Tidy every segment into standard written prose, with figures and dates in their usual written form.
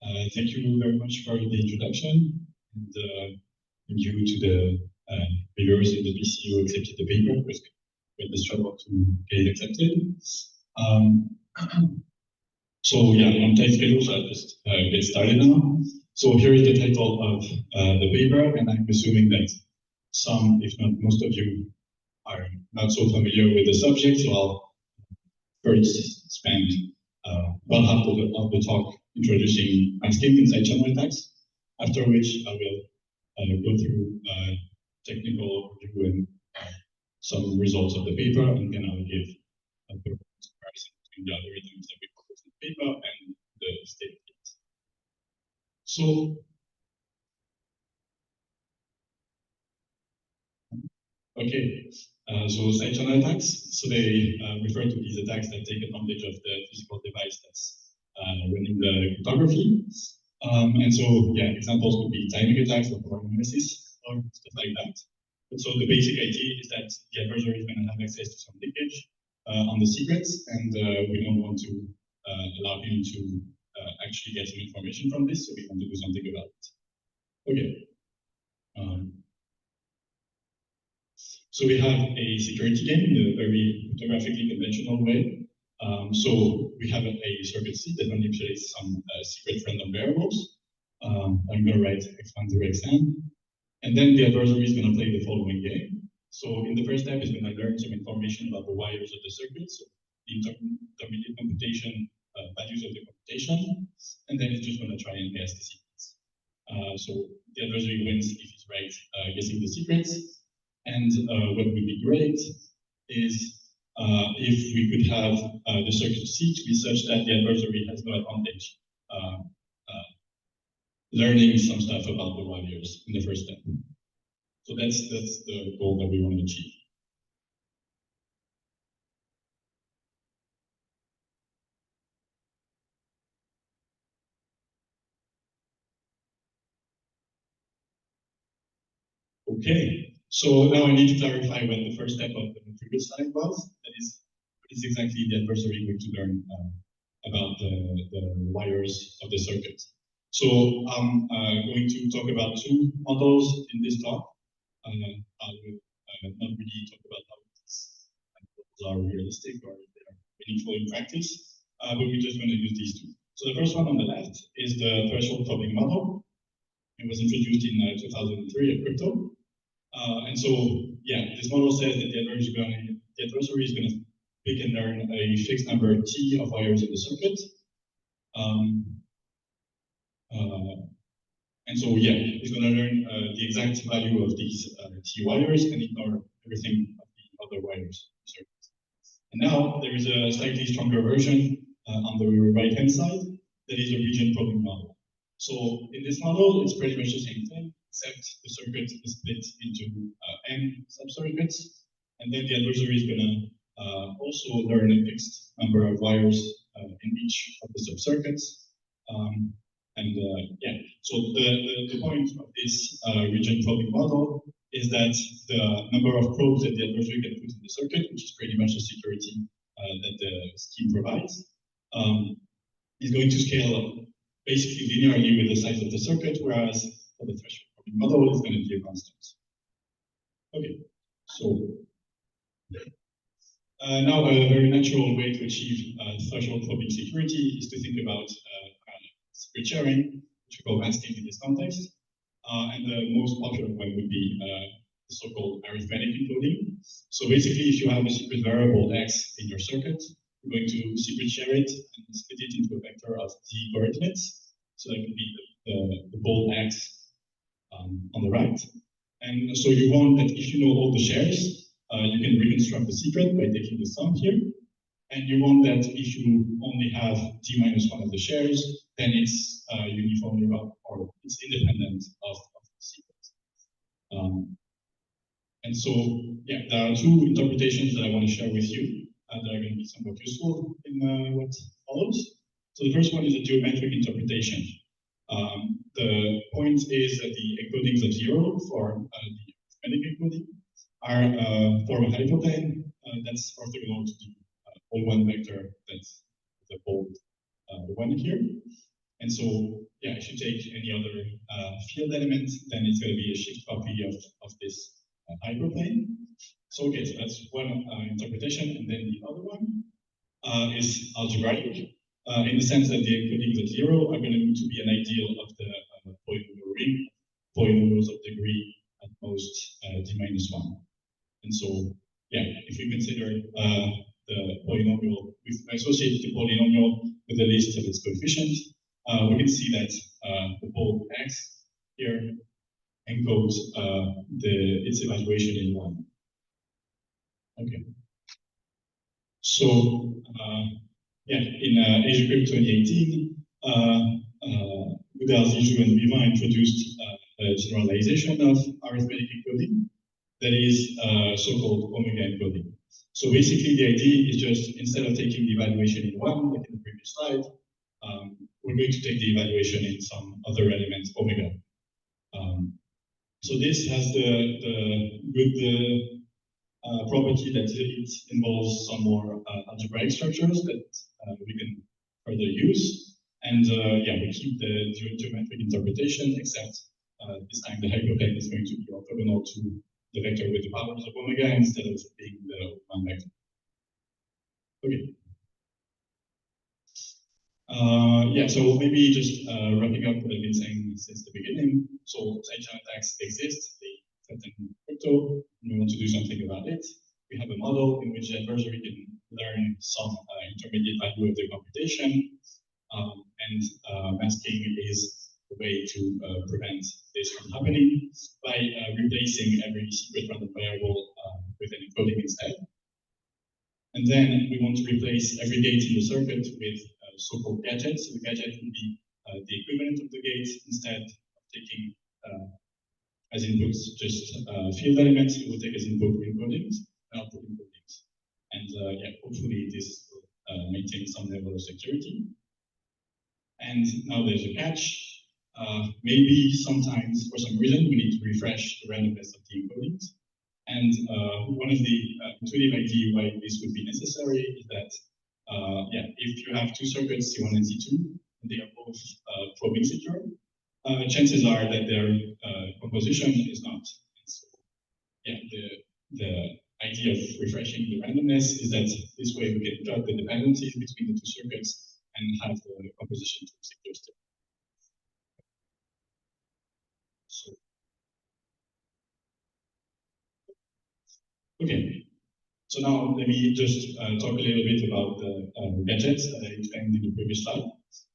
Thank you very much for the introduction, and thank you to the reviewers in the BC who accepted the paper. It was quite the struggle to get it accepted. So yeah, I'm on tight schedule, so I'll just get started now. So here is the title of the paper, and I'm assuming that some, if not most of you, are not so familiar with the subject, so I'll first spend about half of the talk introducing masking inside channel attacks, after which I will go through technical overview and some results of the paper, and then I'll give a comparison between the algorithms that we proposed in the paper and the state. So, okay, so side channel attacks, so they refer to these attacks that take advantage of the physical device that's running the cryptography. And so, yeah, examples could be timing attacks or power analysis or stuff like that. But so the basic idea is that the adversary is going to have access to some leakage on the secrets, and we don't want to allow him to actually get some information from this, so we want to do something about it. Okay. So we have a security game in a very cryptographically conventional way. So we have a circuit C that manipulates some secret random variables. I'm going to write x1, 0, xn. And then the adversary is going to play the following game. So in the first step, it's going to learn some information about the wires of the circuit, so the intermediate computation, values of the computation, and then it's just going to try and guess the secrets. So the adversary wins if he's right guessing the secrets. And what would be great is if we could have the circuit C to be such that the adversary has no advantage learning some stuff about the wires in the first step. So that's the goal that we want to achieve. Okay, so now I need to clarify what the first step of the previous slide was. That is, what is exactly the adversary going to learn about the wires of the circuit. So I'm going to talk about two models in this talk. I will not really talk about how these models are realistic or if they are meaningful in practice, but we're just going to use these two. So the first one on the left is the threshold probing model. It was introduced in 2003 at Crypto. And so, yeah, this model says that the adversary is going to pick and learn a fixed number T of wires in the circuit. And so, yeah, it's going to learn the exact value of these T wires and ignore everything of the other wires in the circuit. And now there is a slightly stronger version on the right-hand side that is a region probing model. So in this model, it's pretty much the same thing, except the circuit is split into n subcircuits, and then the adversary is going to also learn a fixed number of wires in each of the subcircuits. Yeah, so the point of this region probing model is that the number of probes that the adversary can put in the circuit, which is pretty much the security that the scheme provides, is going to scale basically linearly with the size of the circuit, whereas for the threshold probing model, it's going to be a constant. Okay, so now a very natural way to achieve threshold probing security is to think about secret sharing, which we call masking in this context. And the most popular one would be the so-called arithmetic encoding. So basically, if you have a secret variable x in your circuit, you're going to secret share it and split it into a vector of z coordinates. So that could be the bold x on the right. And so you want that if you know all the shares, you can reconstruct the secret by taking the sum here. And you want that if you only have t minus 1 of the shares, then it's uniformly or it's independent of the secret. And so, yeah, there are two interpretations that I want to share with you that are going to be somewhat useful in what follows. So the first one is a geometric interpretation. The point is that the encodings of 0 for the arithmetic encoding are form a hyperplane that's orthogonal to the all one vector that's the bold one here. And so, yeah, if you take any other field element, then it's going to be a shift copy of this hyperplane. So, okay, so that's one interpretation, and then the other one is algebraic, in the sense that the encodings at 0 are going to need to be an ideal of the polynomial ring, polynomials of degree at most d-1. And so, yeah, if we consider the polynomial, we associate the polynomial with the list of its coefficients, we can see that the pole x here encodes its evaluation in 1. Okay. So, yeah, in Asiacrypt 2018, Goudard, Zijou, and Vivin introduced a generalization of arithmetic encoding that is so-called omega encoding. So basically, the idea is just instead of taking the evaluation in 1, like in the previous slide, we're going to take the evaluation in some other element, omega. So this has the good property that it involves some more algebraic structures that we can further use. And yeah, we keep the geometric interpretation, except this time the hyperplane is going to be orthogonal to the vector with the powers of omega instead of being the one vector. Okay. Yeah, so maybe just wrapping up what I've been saying since the beginning. So side-channel attacks exist, they threaten crypto, and we want to do something about it. We have a model in which the adversary can learn some intermediate value of the computation, and masking is the way to prevent this from happening by replacing every secret random variable with an encoding instead. And then we want to replace every gate in the circuit with so-called gadgets. So the gadget will be the equivalent of the gate. Instead of taking as inputs just field elements, it will take as input encodings and output encodings. And yeah, hopefully this will maintain some level of security. And now there's a catch. Maybe sometimes, for some reason, we need to refresh the randomness of the encodings. And one of the intuitive ideas why this would be necessary is that, yeah, if you have two circuits, C1 and C2, and they are both probing secure, chances are that their composition is not. And so, yeah, the idea of refreshing the randomness is that this way we can plot the dependencies between the two circuits and have the composition to be secure still. So, okay. So now let me just talk a little bit about the gadgets that I explained in the previous slide.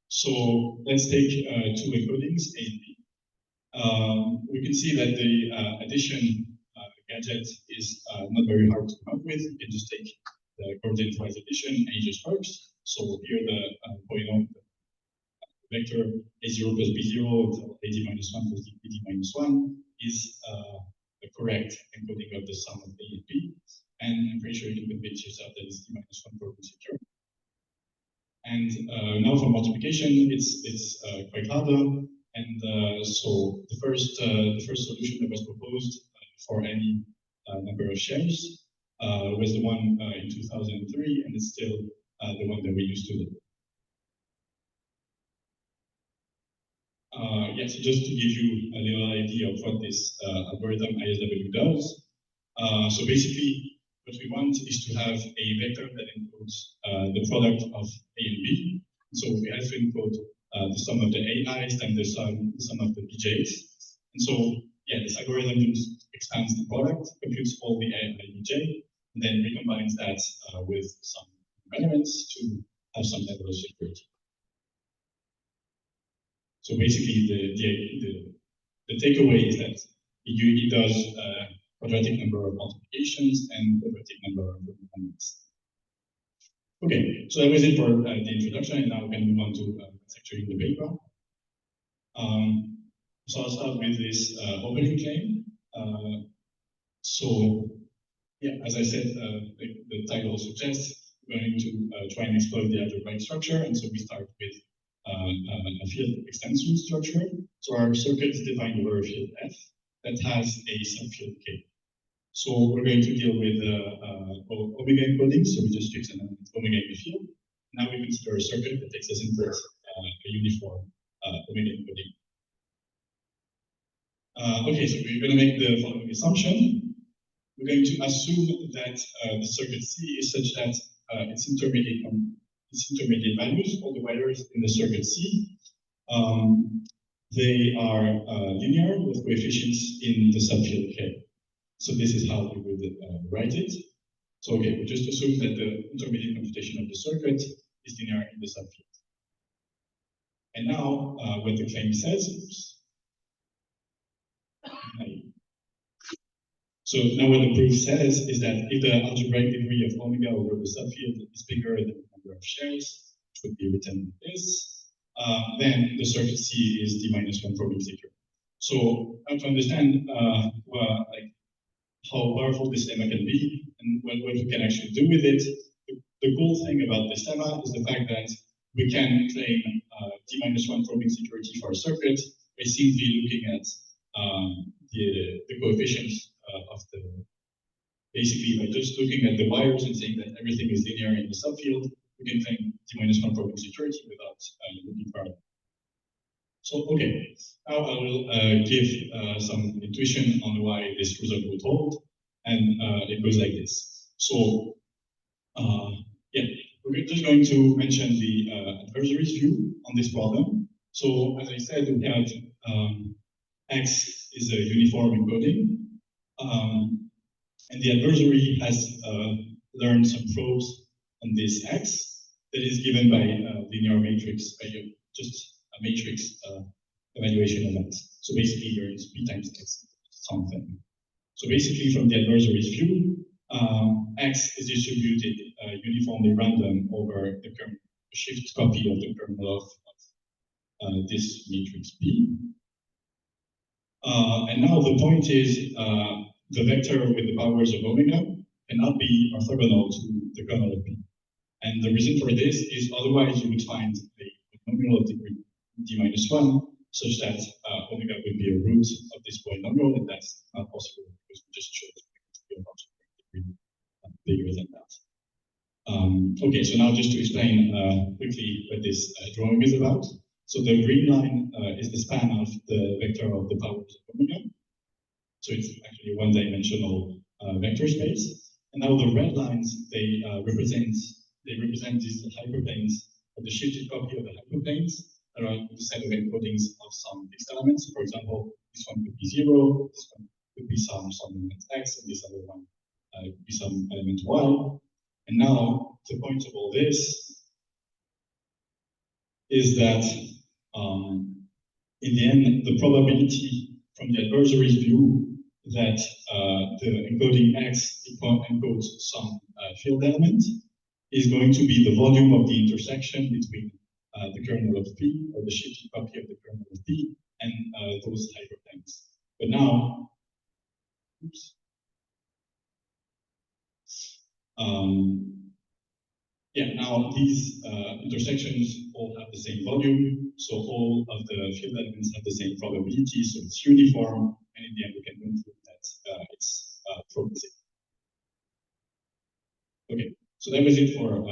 So let's take two encodings, A and B. We can see that the addition gadget is not very hard to come up with. You can just take the coordinate-wise addition and it just works. So here the polynomial vector A0 plus B0 until AD minus 1 plus BD minus 1 is the correct encoding of the sum of A and B. And I'm pretty sure you can convince yourself that it's D-1 probably secure. And now for multiplication, it's quite harder. And so the first solution that was proposed for any number of shares was the one in 2003, and it's still the one that we use today. Yeah, so just to give you a little idea of what this algorithm ISW does. So basically, what we want is to have a vector that encodes the product of A and B. So we have to encode the sum of the AIs and the sum of the BJs. And so, yeah, this algorithm expands the product, computes all the AI and BJ, and then recombines that with some elements to have some level of security. So basically, the takeaway is that it does quadratic number of multiplications and quadratic number of elements. Okay, so that was it for the introduction, and now we can move on to structuring the paper. So I'll start with this opening claim. So, yeah, as I said, the title suggests we're going to try and exploit the algebraic structure, and so we start with a field extension structure. So our circuit is defined over a field F that has a subfield K. So we're going to deal with omega encoding, so we just fix an omega in the field. Now we consider a circuit that takes as input a uniform omega encoding. Okay, so we're going to make the following assumption. We're going to assume that the circuit C is such that its intermediate values, all the wires in the circuit C, they are linear with coefficients in the subfield K. So this is how we would write it. So okay, we just assume that the intermediate computation of the circuit is linear in the subfield. And now what the claim says, so now what the proof says is that if the algebraic degree of omega over the subfield is bigger than the number of shares, which would be written like this, then the circuit C is d-1 probing secure. So I have to understand how powerful this lemma can be and what we can actually do with it. The cool thing about this lemma is the fact that we can claim d-1 probing security for a circuit by simply looking at the coefficients of the, basically by just looking at the wires and saying that everything is linear in the subfield, we can claim d-1 probing security without looking further. So, okay, now I will give some intuition on why this result would hold, and it goes like this. So, yeah, we're just going to mention the adversaries view on this problem. So, as I said, we have X is a uniform encoding, and the adversary has learned some probes on this X that is given by linear matrix, by just a matrix evaluation of X. So basically, there is P times X something. So basically, from the adversary's view, X is distributed uniformly random over the shift copy of the kernel of this matrix P. And now the point is the vector with the powers of omega cannot be orthogonal to the kernel of P. And the reason for this is otherwise you would find a polynomial of degree d-1 such that omega would be a root of this polynomial, and that's not possible because we just chose to be a function of degree bigger than that. Okay, so now just to explain quickly what this drawing is about. So the green line is the span of the vector of the powers of omega. So it's actually a one-dimensional vector space. And now the red lines, they represent these hyperplanes, or the shifted copy of the hyperplanes that are the set of encodings of some fixed elements. For example, this one could be 0, this one could be some element x, and this other one could be some element y. And now the point of all this is that in the end, the probability from the adversary's view that the encoding X encodes some field element is going to be the volume of the intersection between the kernel of P, or the shifted copy of the kernel of P, and those hyperplanes. But now, oops. Yeah, now these intersections all have the same volume, so all of the field elements have the same probability, so it's uniform, and in the end we can conclude that it's probabilistic. Okay, so that was it for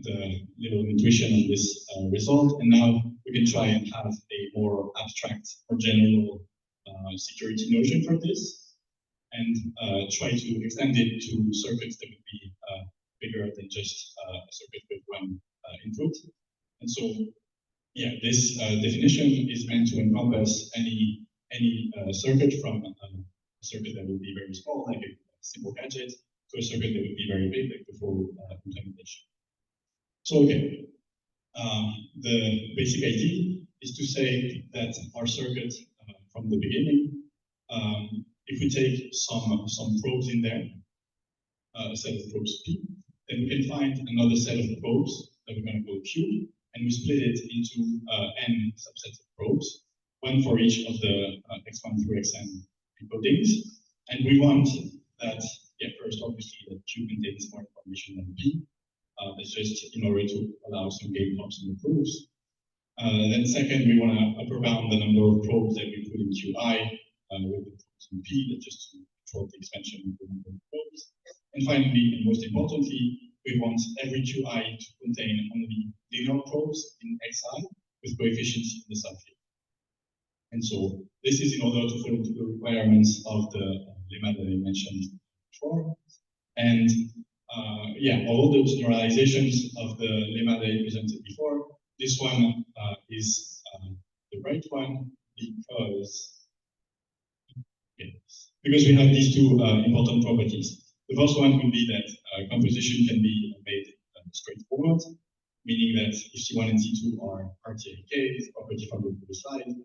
the little intuition on this result, and now we can try and have a more abstract or general security notion for this, and try to extend it to circuits that would be bigger than just a circuit with one input. And so, yeah, this definition is meant to encompass any circuit, from a circuit that would be very small, like a simple gadget, to a circuit that would be very big, like the full implementation. So, okay, the basic idea is to say that our circuit from the beginning, if we take some probes in there, a set of probes P, then we can find another set of probes that we're going to call Q, and we split it into n subsets of probes, one for each of the x1 through xn encodings. And we want that, yeah, first, obviously, that Q contains more information than P. That's just in order to allow some gain hops in the proofs. Then second, we want to upper bound the number of probes that we put in Qi with the probes in P, that just to control the expansion of the number of probes. And finally, and most importantly, we want every Qi to contain only linear probes in Xi with coefficients in the subfield. And so this is in order to follow the requirements of the lemma that I mentioned before. And yeah, all the generalizations of the lemma that I presented before, this one is the right one because we have these two important properties. The first one would be that composition can be made straightforward, meaning that if C1 and C2 are RTAK, this property from the previous slide,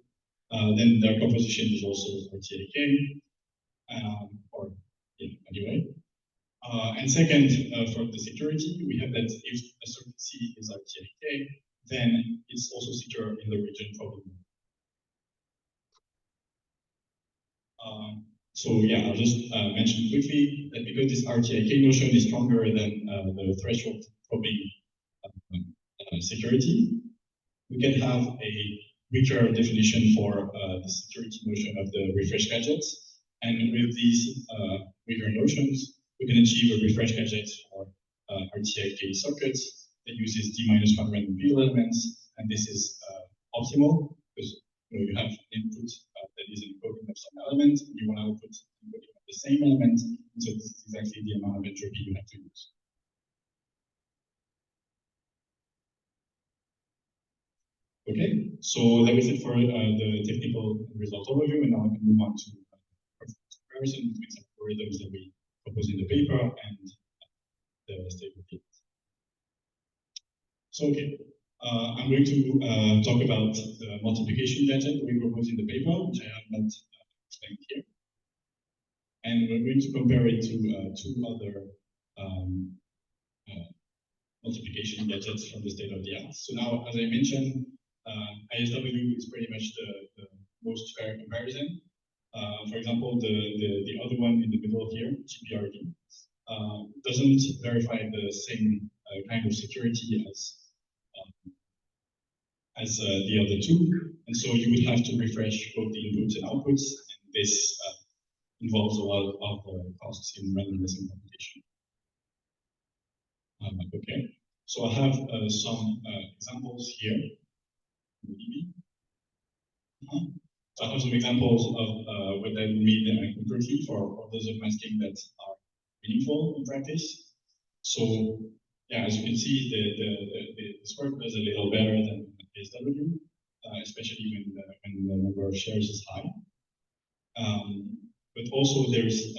then their composition is also RTAK, or yeah, anyway. And second, for the security, we have that if a certain C is RTAK, then it's also secure in the region problem. So yeah, I'll just mention quickly that because this RTAK notion is stronger than the threshold probing security, we can have a weaker definition for the security notion of the refresh gadgets. And with these weaker notions, we can achieve a refresh gadget for RTAK circuits that uses D-1 random field elements. And this is optimal because you have input that is encoding of some element, and you want to output encoding of the same element. And so this is exactly the amount of entropy you have to use. Okay, so that was it for the technical result overview, and now I can move on to comparison between some algorithms that we propose in the paper and the state of the art. So, okay, I'm going to talk about the multiplication gadget we propose in the paper, which I have not explained here. And we're going to compare it to two other multiplication gadgets from the state of the art. So now, as I mentioned, ISW is pretty much the most fair comparison. For example, the other one in the middle here, GPRD, doesn't verify the same kind of security as the other two, and so you would have to refresh both the inputs and outputs, and this involves a lot of costs in randomness and computation. Okay, so I have some examples here. So I have some examples of what that would mean concretely for orders of masking that are meaningful in practice. So yeah, as you can see, this work does a little better than ASW, especially when the number of shares is high. But also there's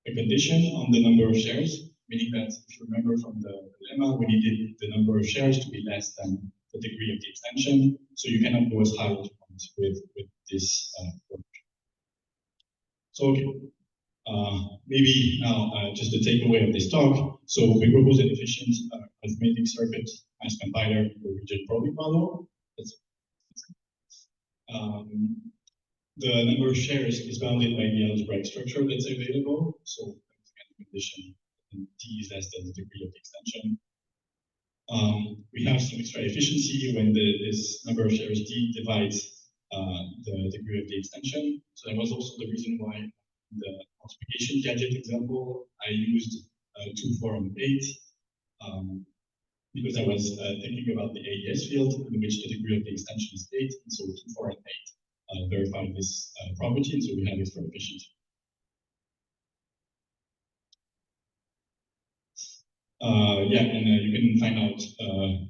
a condition on the number of shares, meaning that if you remember from the lemma, we needed the number of shares to be less than the degree of the extension, so you cannot go as high as you want with this work. So okay, maybe now just the takeaway of this talk. So we propose an efficient arithmetic circuit mass compiler for rigid probing model. The number of shares is bounded by the algebraic structure that's available. So that's again the condition T is less than the degree of the extension. We have some extra efficiency when this number of shares D divides the degree of the extension. So that was also the reason why in the multiplication gadget example, I used 2, 4, and 8 because I was thinking about the AES field in which the degree of the extension is 8, and so 2, 4, and 8 verify this property, and so we have extra efficiency. Yeah, and you can find out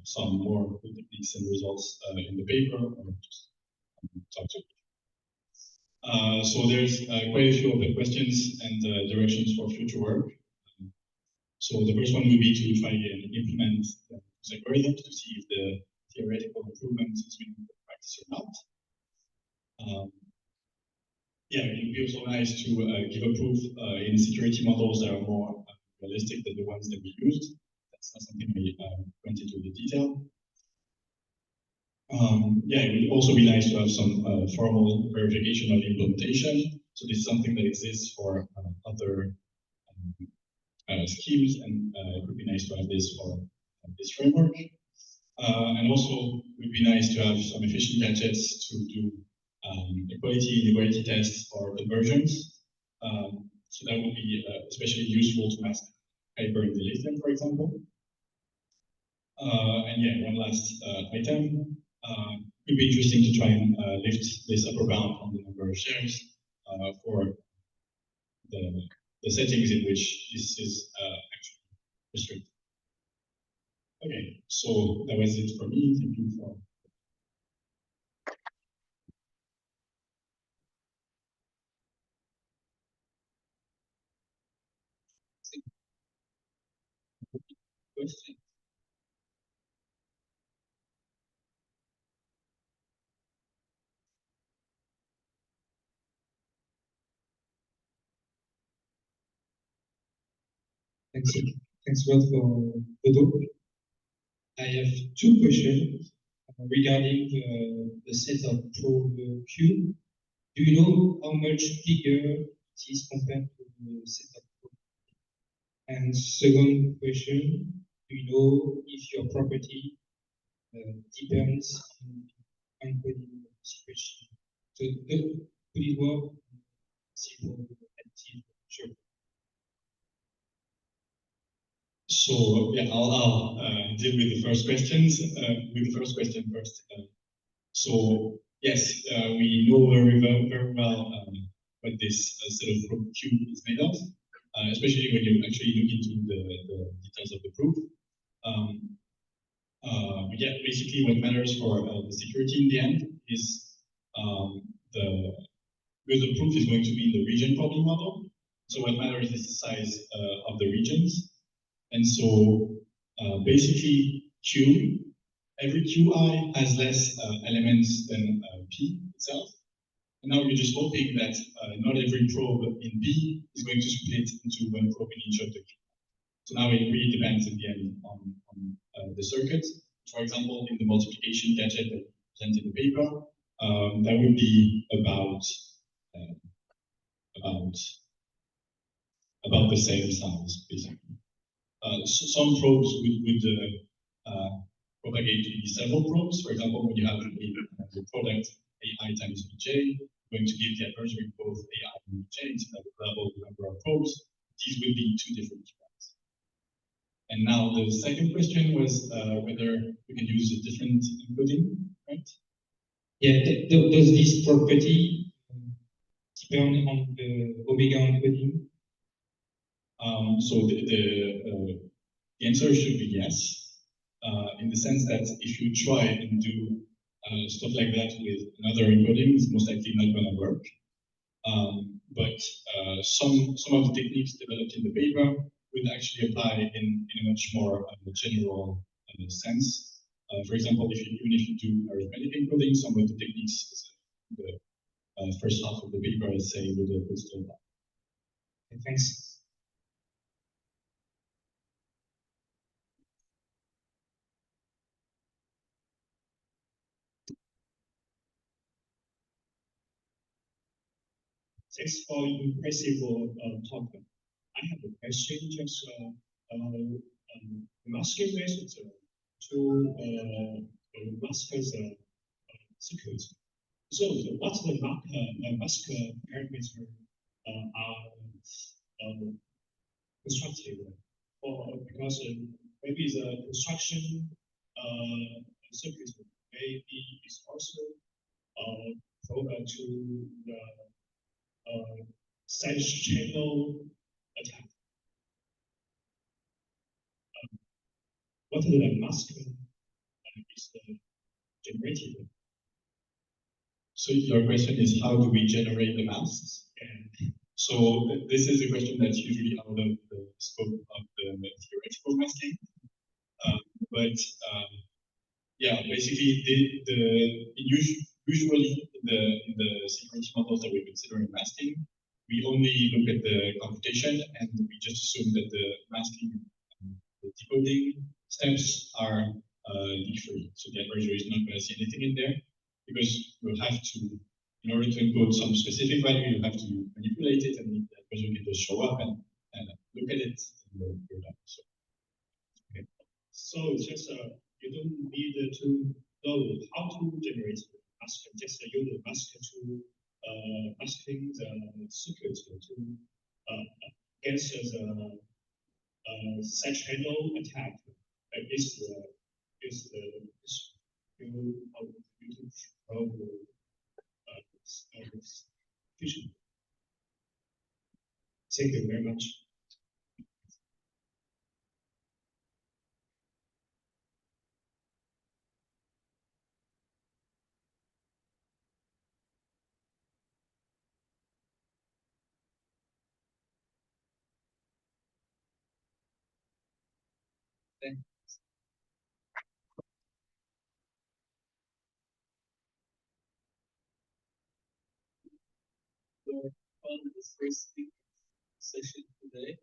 some more techniques and results in the paper, or just talk to me. So there's quite a few open questions and directions for future work. So the first one would be to try and implement this algorithm to see if the theoretical improvement is meaningful in practice or not. Yeah, it would be also nice to give a proof in security models that are more realistic than the ones that we used. That's not something we went into the detail. Yeah, it would also be nice to have some formal verification of implementation. So this is something that exists for other schemes, and it would be nice to have this for this framework. And also, it would be nice to have some efficient gadgets to do equality and inequality tests or conversions. So that would be especially useful to mask hyper in the lithium, for example. And yeah, one last item. could be interesting to try and lift this upper bound on the number of shares for the settings in which this is actually restricted. Okay, so that was it for me. Thank you for. Question. Thanks a lot for the talk. I have two questions regarding the set of probe Q. Do you know how much bigger it is compared to the set of probe? And second question, do you know if your property depends on encoding situation? So could it work simple active? Sure. So yeah, I'll deal with the first questions. With the first question first. So yes, we know very well what this set of proof Q is made of, especially when you actually look into the details of the proof. Yeah, basically what matters for the security in the end is because the proof is going to be in the region problem model. So what matters is the size of the regions. And so basically Q, every Qi has less elements than P itself. And now you're just hoping that not every probe in B is going to split into one probe in each of the Q. So now it really depends in the end on the circuit. For example, in the multiplication gadget that we presented in the paper, that would be about the same size, basically. So some probes would propagate to be several probes. For example, when you have the product AI times Vj, going to give the adversary both AI and Vj instead of double the number of probes. These would be two different tracks. And now the second question was whether we can use a different encoding, right? Yeah, does this property depend on the omega encoding? So the answer should be yes, in the sense that if you try and do stuff like that with another encoding, it's most likely not going to work. But some of the techniques developed in the paper would actually apply in a much more general sense. For example, even if you do arithmetic encoding, some of the techniques, the first half of the paper, I say, would still apply. Okay, thanks. Thanks for impressive talk. I have a question, just masking methods to mask the circuit. So what's the mask parameter are constructed? Or because maybe the construction circuit maybe is also to the side channel attack. What the mask is generated? So your question is, how do we generate the masks? And so this is a question that's usually out of the scope of the theoretical masking. But yeah, basically, usually in the security models that we consider in masking, we only look at the computation and we just assume that the masking and the decoding steps are leak-free. So the adversary is not going to see anything in there because you'll have to, in order to encode some specific value, you have to manipulate it and the adversary can just show up and look at it and you're done. So, okay. So just you don't need to know how to generate the mask, just use the mask to masking the circuit to against the side channel attack. Is the efficient. Thank you very much. On the first session today.